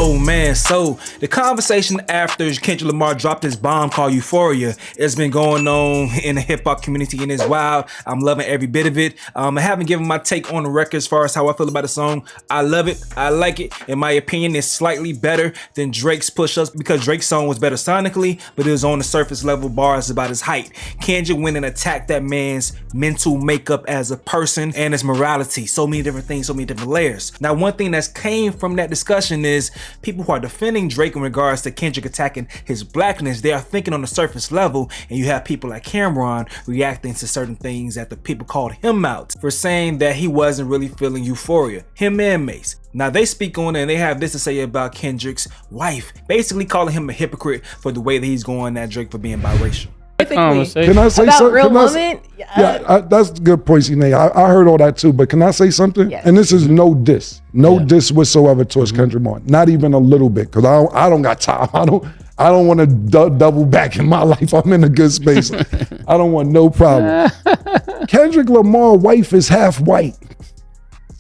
Oh man, so the conversation after Kendrick Lamar dropped his bomb called Euphoria has been going on in the hip hop community and it's wild. I'm loving every bit of it. I haven't given my take on the record as far as how I feel about the song. I love it. I like it. In my opinion, it's slightly better than Drake's Push Ups because Drake's song was better sonically, but it was on the surface level bars about his height. Kendrick went and attacked that man's mental makeup as a person and his morality. So many different things, so many different layers. Now, one thing that's came from that discussion is people who are defending Drake in regards to Kendrick attacking his blackness, they are thinking on the surface level, and you have people like Camron reacting to certain things that the people called him out for saying that he wasn't really feeling Euphoria, him and Mase. Now they speak on it and they have this to say about Kendrick's wife, basically calling him a hypocrite for the way that he's going at Drake for being biracial. Can I say about something? Real Woman? Yeah, that's a good point, Sinead. I heard all that too, but can I say something? Yes. And this is no diss diss whatsoever towards Kendrick Lamar, not even a little bit, because I don't got time. I don't want to double back in my life. I'm in a good space. I don't want no problem. Kendrick Lamar's wife is half white.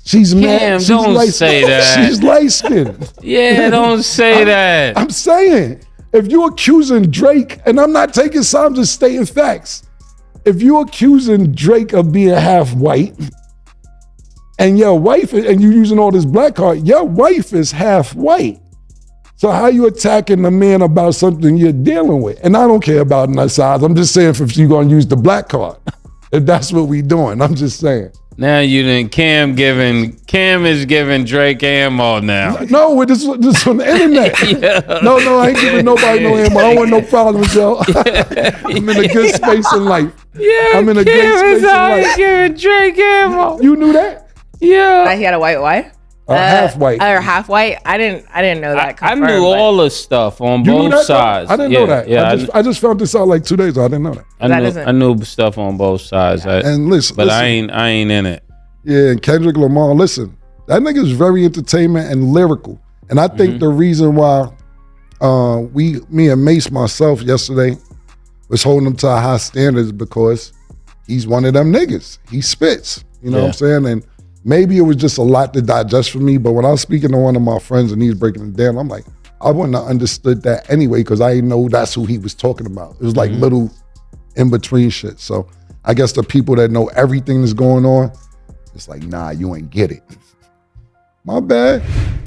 She's mad. She's don't light, say that. She's light skinned. Yeah, don't say that. I'm saying, if you're accusing Drake, and I'm not taking sides, I'm just stating facts. If you're accusing Drake of being half white, and your wife, and you using all this black card, your wife is half white. So how you attacking the man about something you're dealing with? And I don't care about none sides. I'm just saying if you're gonna use the black card, if that's what we doing, I'm just saying. Now you didn't. Cam is giving Drake ammo now. No, this on the internet. Yeah. No, I ain't giving nobody no ammo. I don't want no problems, yo. I'm in a good space in life. Yeah, I'm in a good space in life. giving Drake ammo. You knew that? Yeah. That he had a white wife? Half white. Or half white? I didn't know that. I knew all the stuff on both sides. I didn't know that. Yeah, I just found this out like 2 days ago. I didn't know that. I knew stuff on both sides. And listen, I ain't in it. Yeah, and Kendrick Lamar, listen, that nigga is very entertainment and lyrical. And I think the reason why me and Mase, myself, yesterday, was holding him to high standards because he's one of them niggas. He spits, you know what I'm saying? And maybe it was just a lot to digest for me, but when I was speaking to one of my friends and he's breaking it down, I'm like, I wouldn't have understood that anyway because I didn't know that's who he was talking about. It was like little in-between shit. So I guess the people that know everything that's going on, it's like, nah, you ain't get it. My bad.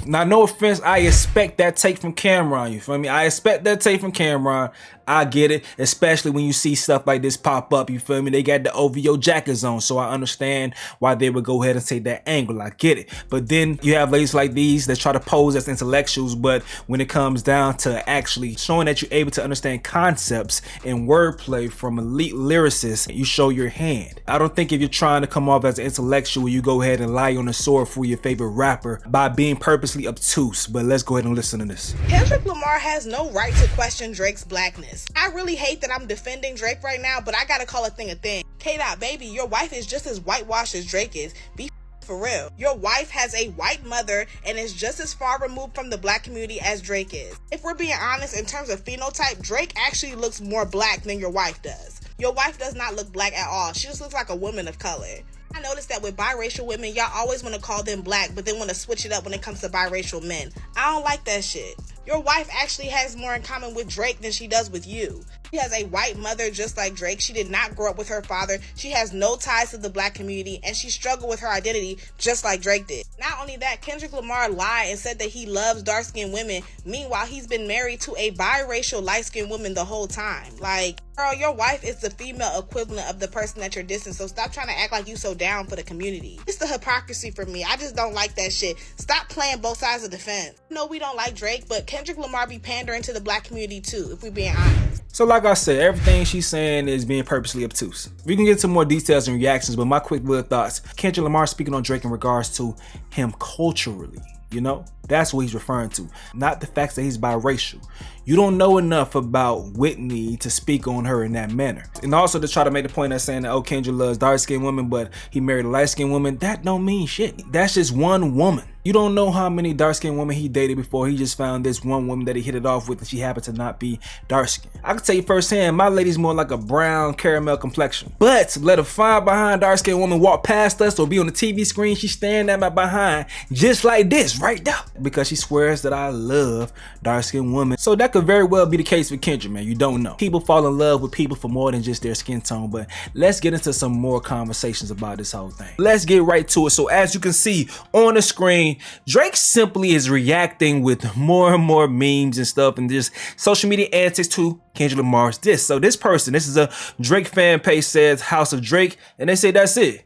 Now, no offense, I expect that take from Camron, you feel me? I expect that take from Camron. I get it, especially when you see stuff like this pop up, you feel me? They got the OVO jackets on, so I understand why they would go ahead and take that angle. I get it. But then you have ladies like these that try to pose as intellectuals, but when it comes down to actually showing that you're able to understand concepts and wordplay from elite lyricists, you show your hand. I don't think if you're trying to come off as an intellectual, you go ahead and lie on the sword for your favorite rapper by being purposely obtuse. But let's go ahead and listen to this. Kendrick Lamar has no right to question Drake's blackness. I really hate that I'm defending Drake right now, but I gotta call a thing a thing. K-Dot, baby, your wife is just as whitewashed as Drake is. Be for real. Your wife has a white mother and is just as far removed from the black community as Drake is. If we're being honest, in terms of phenotype, Drake actually looks more black than your wife does. Your wife does not look black at all. She just looks like a woman of color. I noticed that with biracial women, y'all always want to call them black, but then want to switch it up when it comes to biracial men. I don't like that shit. Your wife actually has more in common with Drake than she does with you. She has a white mother just like Drake. She did not grow up with her father. She has no ties to the black community, and she struggled with her identity just like Drake did. Not only that, Kendrick Lamar lied and said that he loves dark-skinned women. Meanwhile, he's been married to a biracial light-skinned woman the whole time. Like, girl, your wife is the female equivalent of the person that you're dissing, so stop trying to act like you so down for the community. It's the hypocrisy for me. I just don't like that shit. Stop playing both sides of the fence. No, we don't like Drake, but Kendrick Lamar be pandering to the black community too, if we're being honest. So like I said, everything she's saying is being purposely obtuse. We can get into more details and reactions, but my quick little thoughts. Kendrick Lamar speaking on Drake in regards to him culturally, you know? That's what he's referring to, not the fact that he's biracial. You don't know enough about Whitney to speak on her in that manner. And also to try to make the point of saying that, oh, Kendrick loves dark-skinned women, but he married a light-skinned woman, that don't mean shit. That's just one woman. You don't know how many dark-skinned women he dated before he just found this one woman that he hit it off with and she happened to not be dark-skinned. I can tell you firsthand, my lady's more like a brown caramel complexion. But let a fine behind dark-skinned woman walk past us or be on the TV screen, she's staring at my behind just like this right there. because she swears that I love dark-skinned women. So that could very well be the case with Kendrick, man. You don't know. People fall in love with people for more than just their skin tone, but let's get into some more conversations about this whole thing. Let's get right to it. So as you can see on the screen, Drake simply is reacting with more and more memes and stuff and just social media antics to Kendrick Lamar's diss. So this is a Drake fan page, says House of Drake, and they say that's it.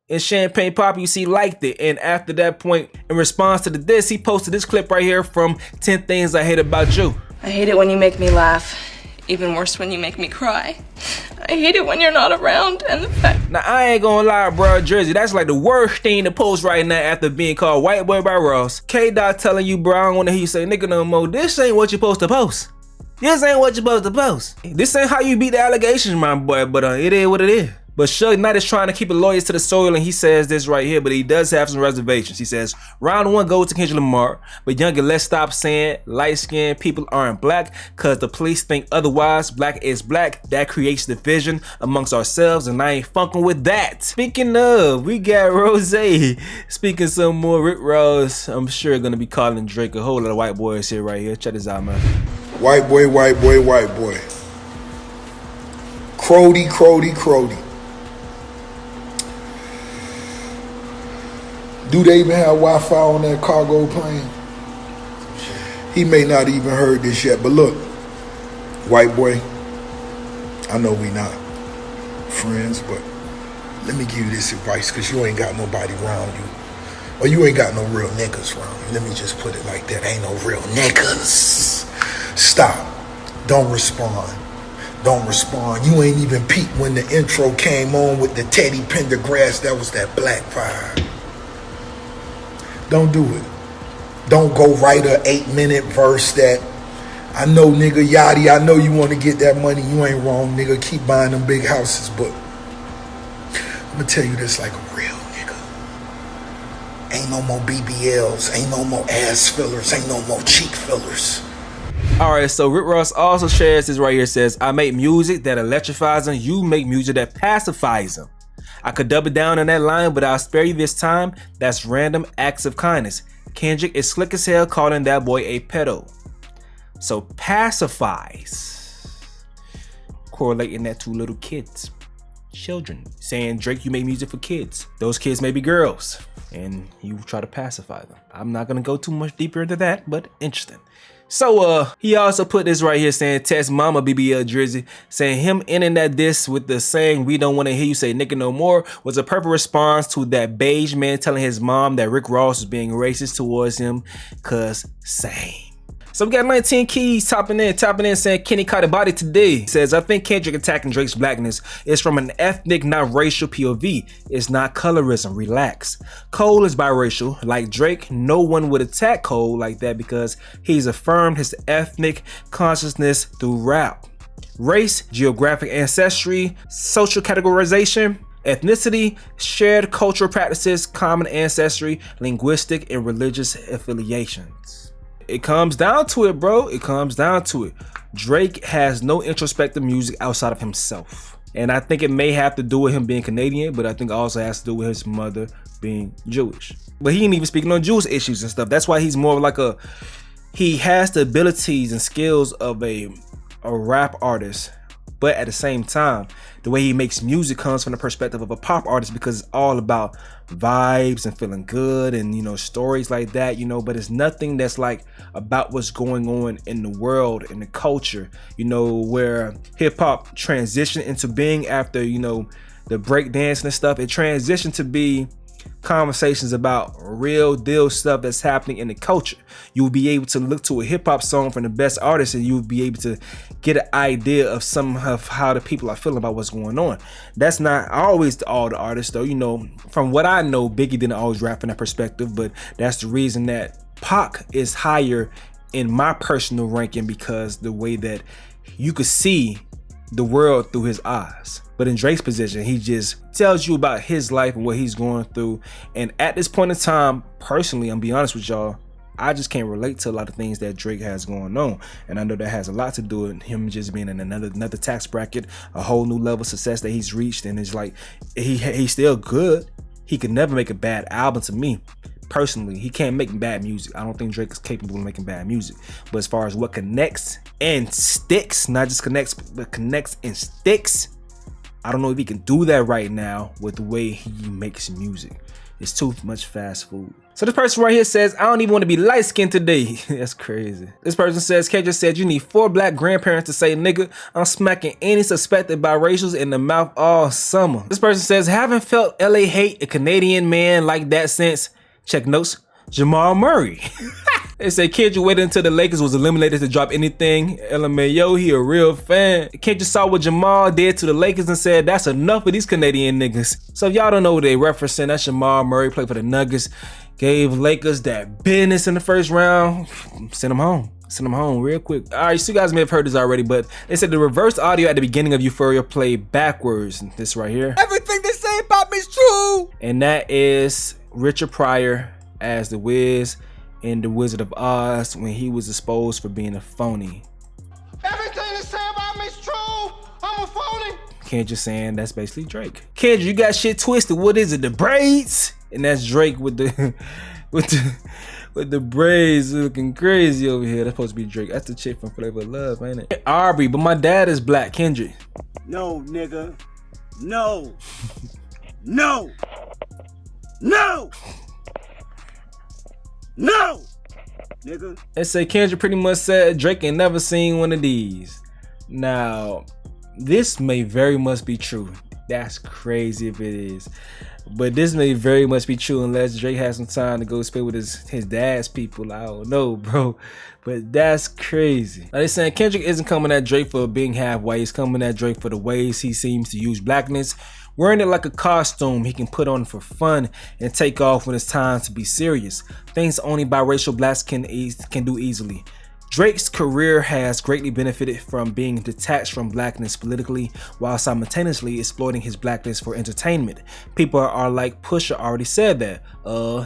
And Champagne Pop, you see, liked it. And after that point, in response to the diss, he posted this clip right here from 10 Things I Hate About You. I hate it when you make me laugh. Even worse when you make me cry. I hate it when you're not around, and the fact— Now, I ain't gonna lie, bro, Drizzy, that's like the worst thing to post right now after being called white boy by Ross. K-Dot telling you, bro, I don't wanna hear you say nigga no more. This ain't what you're supposed to post. This ain't what you're supposed to post. This ain't how you beat the allegations, my boy, but it is what it is. But Suge Knight is trying to keep it loyal to the soil, and he says this right here, but he does have some reservations. He says, round one goes to Kendrick Lamar, but younger, let's stop saying light-skinned people aren't black, cause the police think otherwise. Black is black. That creates division amongst ourselves, and I ain't fucking with that. Speaking of, we got Rose speaking some more. Rick Ross, I'm sure, gonna be calling Drake a whole lot of white boys here right here. Check this out, man. White boy, white boy, white boy. Crody, Crody, Crody. Do they even have Wi-Fi on that cargo plane? He may not even heard this yet, but look, white boy, I know we not friends, but let me give you this advice, because you ain't got nobody around you, or you ain't got no real niggas around you. Let me just put it like that. Ain't no real niggas. Stop. Don't respond. Don't respond. You ain't even peeped when the intro came on with the Teddy Pendergrass. That was that black vibe. Don't do it. Don't go write a 8-minute verse that, I know nigga Yachty, I know you want to get that money. You ain't wrong, nigga. Keep buying them big houses, but I'm gonna tell you this like a real nigga. Ain't no more BBLs, ain't no more ass fillers, ain't no more cheek fillers. Alright, so Rick Ross also shares this right here, says, I make music that electrifies them, you make music that pacifies them. I could double down on that line, but I'll spare you this time. That's random acts of kindness. Kendrick is slick as hell calling that boy a pedo. So pacifies, correlating that to little kids, children, saying, Drake, you make music for kids. Those kids may be girls, and you try to pacify them. I'm not gonna go too much deeper into that, but interesting. So he also put this right here, saying, text mama BBL Drizzy, saying him ending that diss with the saying, we don't want to hear you say nigga no more, was a perfect response to that beige man telling his mom that Rick Ross was being racist towards him, cause same. So we got 19 keys topping in, saying Kenny caught a body today. He says, I think Kendrick attacking Drake's blackness is from an ethnic, not racial POV. It's not colorism, relax. Cole is biracial. Like Drake, no one would attack Cole like that because he's affirmed his ethnic consciousness through rap. Race, geographic ancestry, social categorization, ethnicity, shared cultural practices, common ancestry, linguistic and religious affiliations. It comes down to it, bro. It comes down to it. Drake has no introspective music outside of himself. And I think it may have to do with him being Canadian, but I think it also has to do with his mother being Jewish. But he ain't even speaking on Jewish issues and stuff. That's why he's more like he has the abilities and skills of a rap artist. But at the same time, the way he makes music comes from the perspective of a pop artist, because it's all about vibes and feeling good and, you know, stories like that, you know, but it's nothing that's like about what's going on in the world, in the culture, you know, where hip hop transitioned into being after, you know, the break dancing and stuff. It transitioned to be conversations about real deal stuff that's happening in the culture. You'll be able to look to a hip hop song from the best artists and you'll be able to get an idea of some of how the people are feeling about what's going on. That's not always all the artists though. You know, from what I know, Biggie didn't always rap from that perspective, but that's the reason that Pac is higher in my personal ranking, because the way that you could see the world through his eyes. But in Drake's position, he just tells you about his life and what he's going through. And at this point in time, personally, I'm be honest with y'all, I just can't relate to a lot of things that Drake has going on. And I know that has a lot to do with him just being in another tax bracket, a whole new level of success that he's reached. And it's like, he's still good. He could never make a bad album to me personally, he can't make bad music. I don't think Drake is capable of making bad music. But as far as what connects and sticks, not just connects, but connects and sticks, I don't know if he can do that right now with the way he makes music. It's too much fast food. So this person right here says, I don't even want to be light-skinned today. That's crazy. This person says, Kendrick said, you need 4 black grandparents to say, nigga, I'm smacking any suspected biracials in the mouth all summer. This person says, haven't felt LA hate a Canadian man like that since, check notes, Jamal Murray. They say Kendrick waited until the Lakers was eliminated to drop anything. LMAO, he a real fan. Kendrick saw what Jamal did to the Lakers and said, that's enough of these Canadian niggas. So if y'all don't know what they referencing, that's Jamal Murray, played for the Nuggets, gave Lakers that business in the first round. Send them home. Send them home real quick. All right, so you guys may have heard this already, but they said the reverse audio at the beginning of Euphoria played backwards. This right here. Everything they say about me is true. And that is Richard Pryor as the Wiz in The Wizard of Oz when he was exposed for being a phony. Everything they say about me is true. I'm a phony. Kendrick saying that's basically Drake. Kendrick, you got shit twisted. What is it? The braids? And that's Drake with the with the braids looking crazy over here. That's supposed to be Drake. That's the chick from Flavor of Love, ain't it? Aubrey, but my dad is black. Kendrick. No, nigga. No. No. No. No, nigga. They say Kendrick pretty much said Drake ain't never seen one of these. Now, this may very much be true. That's crazy if it is. But this may very much be true unless Drake has some time to go spend with his dad's people. I don't know, bro. But that's crazy. Now they're saying Kendrick isn't coming at Drake for being half white. He's coming at Drake for the ways he seems to use blackness, wearing it like a costume he can put on for fun and take off when it's time to be serious. Things only biracial blacks can do easily. Drake's career has greatly benefited from being detached from blackness politically while simultaneously exploiting his blackness for entertainment. People are like, Pusha already said that.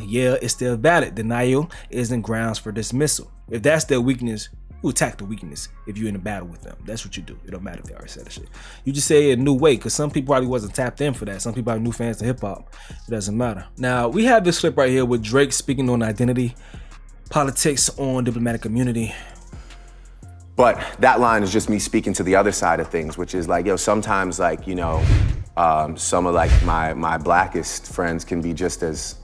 Yeah, it's still valid. Denial isn't grounds for dismissal. If that's their weakness, you attack the weakness if you're in a battle with them. That's what you do. It don't matter if they already said that shit. You just say it a new way, because some people probably wasn't tapped in for that. Some people are new fans to hip hop. It doesn't matter. Now, we have this clip right here with Drake speaking on identity, politics on diplomatic immunity. But that line is just me speaking to the other side of things, which is like, yo, sometimes like, you know, some of like my blackest friends can be just as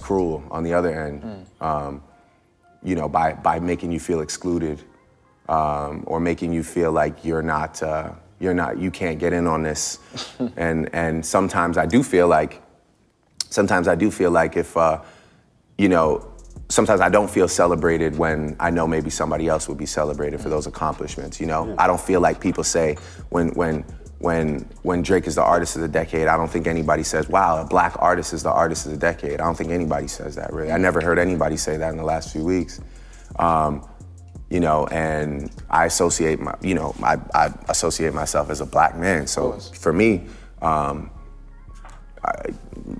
cruel on the other end, you know, by making you feel excluded or making you feel like you can't get in on this. And sometimes I do feel like if, you know, sometimes I don't feel celebrated when I know maybe somebody else would be celebrated for those accomplishments, you know? Yeah. I don't feel like people say when Drake is the artist of the decade, I don't think anybody says, wow, a black artist is the artist of the decade. I don't think anybody says that, really. I never heard anybody say that in the last few weeks. You know, and I associate I associate myself as a black man. So for me,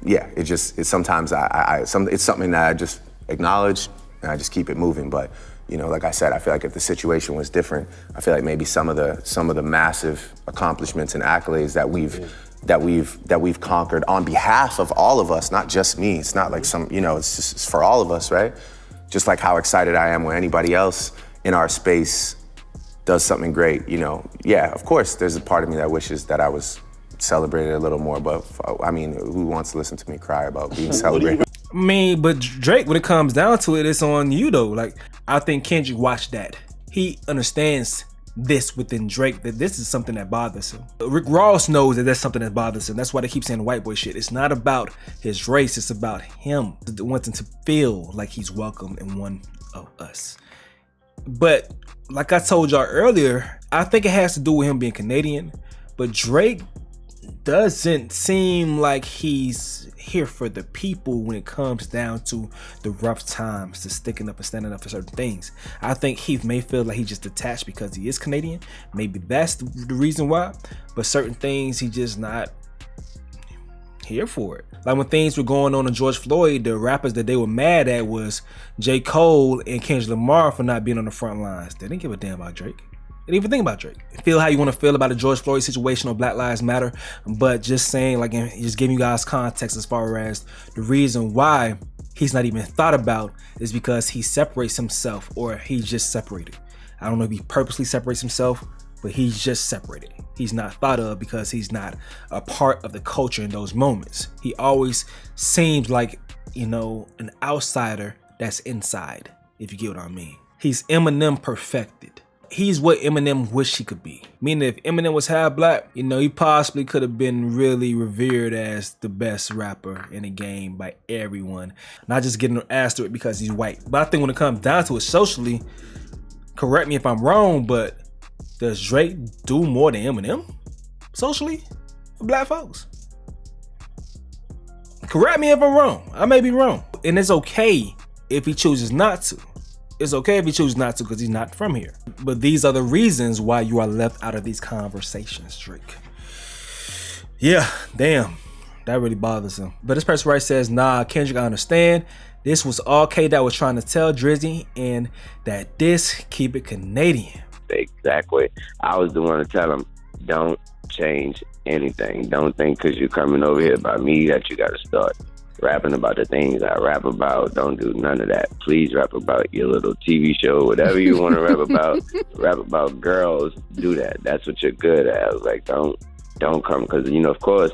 it's sometimes it's something that I just acknowledge and I just keep it moving. But you know, like I said, I feel like if the situation was different, I feel like maybe some of the massive accomplishments and accolades that we've conquered on behalf of all of us, not just me. It's not like some, you know, it's for all of us, right? Just like how excited I am when anybody else in our space does something great, you know. Yeah, of course, there's a part of me that wishes that I was celebrated a little more, but I mean, who wants to listen to me cry about being celebrated? I mean, but Drake, when it comes down to it, it's on you though. Like, I think Kendrick watched that. He understands this within Drake, that this is something that bothers him. Rick Ross knows that that's something that bothers him. That's why they keep saying white boy shit. It's not about his race, it's about him wanting to feel like he's welcome in one of us. But like I told y'all earlier, I think it has to do with him being Canadian, but Drake doesn't seem like he's here for the people when it comes down to the rough times, to sticking up and standing up for certain things. I think he may feel like he's just detached because he is Canadian. Maybe that's the reason why, but certain things he just not here for it. Like when things were going on in George Floyd, the rappers that they were mad at was J. Cole and Kendrick Lamar for not being on the front lines. They didn't give a damn about Drake. And even think about Drake. Feel how you want to feel about the George Floyd situation or Black Lives Matter, but just saying, like, just giving you guys context as far as the reason why he's not even thought about is because he separates himself, or he's just separated. I don't know if he purposely separates himself, but he's just separated. He's not thought of because he's not a part of the culture in those moments. He always seems like, you know, an outsider that's inside, if you get what I mean. He's Eminem perfected. He's what Eminem wished he could be. Meaning if Eminem was half black, you know, he possibly could have been really revered as the best rapper in the game by everyone. Not just getting asked to it because he's white. But I think when it comes down to it socially, correct me if I'm wrong, but does Drake do more than Eminem socially for black folks? Correct me if I'm wrong. I may be wrong. And it's okay if he chooses not to. It's okay if he chooses not to because he's not from here. But these are the reasons why you are left out of these conversations, Drake. Yeah, damn. That really bothers him. But this person right says, nah, Kendrick, I understand. This was all K-Dot was trying to tell Drizzy, and that this keep it Canadian. Exactly. I was the one to tell him, don't change anything. Don't think because you're coming over here by me that you got to start rapping about the things I rap about. Don't do none of that. Please rap about your little TV show, whatever you want to rap about. Rap about girls. Do that. That's what you're good at. I was like, don't come, because, you know, of course,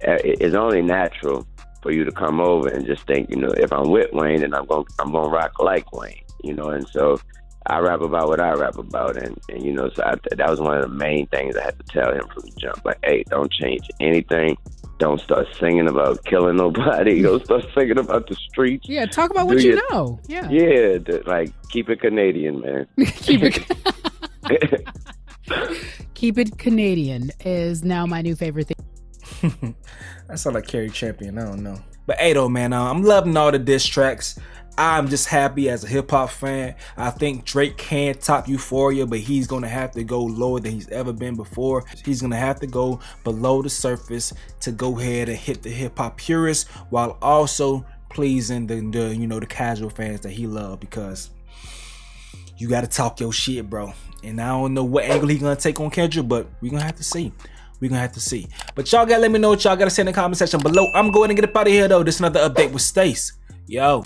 it's only natural for you to come over and just think, you know, if I'm with Wayne, then I'm gonna rock like Wayne, you know. And so I rap about what I rap about, and you know, so that was one of the main things I had to tell him from the jump. Like, hey, don't change anything. Don't start singing about killing nobody. Don't start singing about the streets. Yeah, talk about what you know. Yeah. Yeah, like, keep it Canadian, man. Keep it Keep it Canadian is now my new favorite thing. That sounds like Carrie Champion. I don't know. But hey, though, man, I'm loving all the diss tracks. I'm just happy as a hip-hop fan. I think Drake can top Euphoria, but he's going to have to go lower than he's ever been before. He's going to have to go below the surface to go ahead and hit the hip-hop purists while also pleasing the you know, the casual fans that he loves, because you got to talk your shit, bro. And I don't know what angle he's going to take on Kendrick, but we're going to have to see. We're going to have to see. But y'all got to let me know what y'all got to say in the comment section below. I'm going to get up out of here, though. This is another update with Stace. Yo.